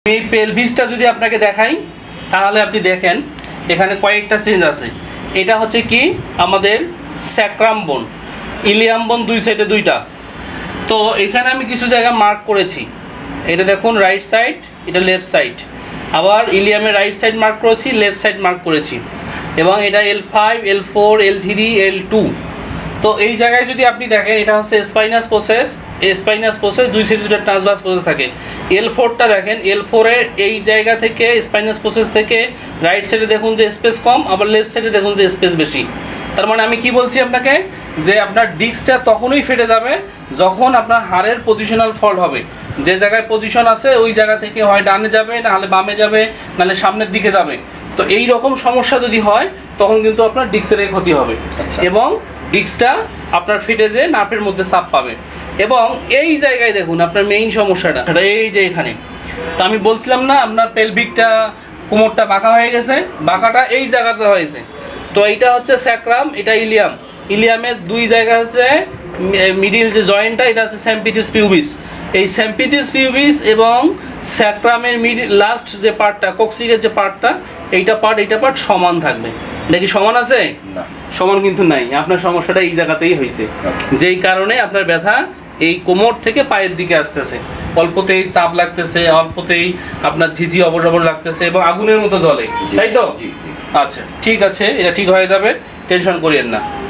আমি পেলভিসটা যদি আপনাকে দেখাই তাহলে আপনি দেখেন এখানে কয়েকটা চেঞ্জ আছে। এটা হচ্ছে কি আমাদের স্যাক্রাম বোন, ইলিয়াম বোন দুই সাইডে দুইটা। তো এখানে আমি কিছু জায়গা মার্ক করেছি। এটা দেখুন রাইট সাইড, এটা লেফট সাইড। আবার ইলিয়ামের রাইট সাইড মার্ক করেছি, লেফট সাইড মার্ক করেছি। এবং এটা L5, L4, L3, L2। তো এই জায়গায় যদি আপনি দেখেন এটা হচ্ছে স্পাইনাস প্রসেস। এই স্পাইনাস প্রসেস দুই সাইডে দুটো ট্রান্সভার্স প্রসেস থাকে। L4টা দেখেন, L4-এর এই জায়গা থেকে স্পাইনাস প্রসেস থেকে রাইট সাইডে দেখুন যে স্পেস কম, আবার লেফট সাইডে দেখুন যে স্পেস বেশি। তার মানে আমি কি বলছি আপনাকে, যে আপনার ডিস্কটা তখনই ফেটে যাবে যখন আপনার হাড়ের পজিশনাল ফল্ট হবে। যে জায়গায় পজিশন আছে ওই জায়গা থেকে হয় ডানে যাবে, নাহলে বামে যাবে, নাহলে সামনের দিকে যাবে। তো এই রকম সমস্যা যদি হয় তখন কিন্তু আপনার ডিস্কের ক্ষতি হবে এবং ডিস্কটা আপনার ফেটে যে নার্ভের মধ্যে চাপ পাবে। এবং এই জায়গায় দেখুন আপনার মেইন সমস্যাটা সেটা এই যে এখানে। তো আমি বলছিলাম না আপনার পেলভিকটা, কোমরটা বাঁকা হয়ে গেছে, বাঁকাটা এই জায়গাতে হয়েছে। তো এইটা হচ্ছে স্যাক্রাম, এটা ইলিয়াম। ইলিয়ামের দুই জায়গা হচ্ছে মিডিল যে জয়েন্টটা, এটা হচ্ছে স্যাম্পিথিস পিউবিস। এই স্যাম্পিথিস পিউবিস এবং স্যাক্রামের লাস্ট যে পার্টটা, কক্সিকের যে পার্টটা, এইটা পার্ট সমান থাকবে। এটা কি সমান আছে? না, সমান কিন্তু নাই। আপনার সমস্যাটা এই জায়গাতেই হয়েছে, যেই কারণে আপনার ব্যথা এই কোমর থেকে পায়ের দিকে আসতেছে। অল্পতেই চাপ লাগতেছে, অল্পতেই আপনার ঝিঝি অবশ লাগতেছে এবং আগুনের মতো জ্বলে, তাই তো? জি জি। আচ্ছা ঠিক আছে, এটা ঠিক হয়ে যাবে, টেনশন করিয়েন না।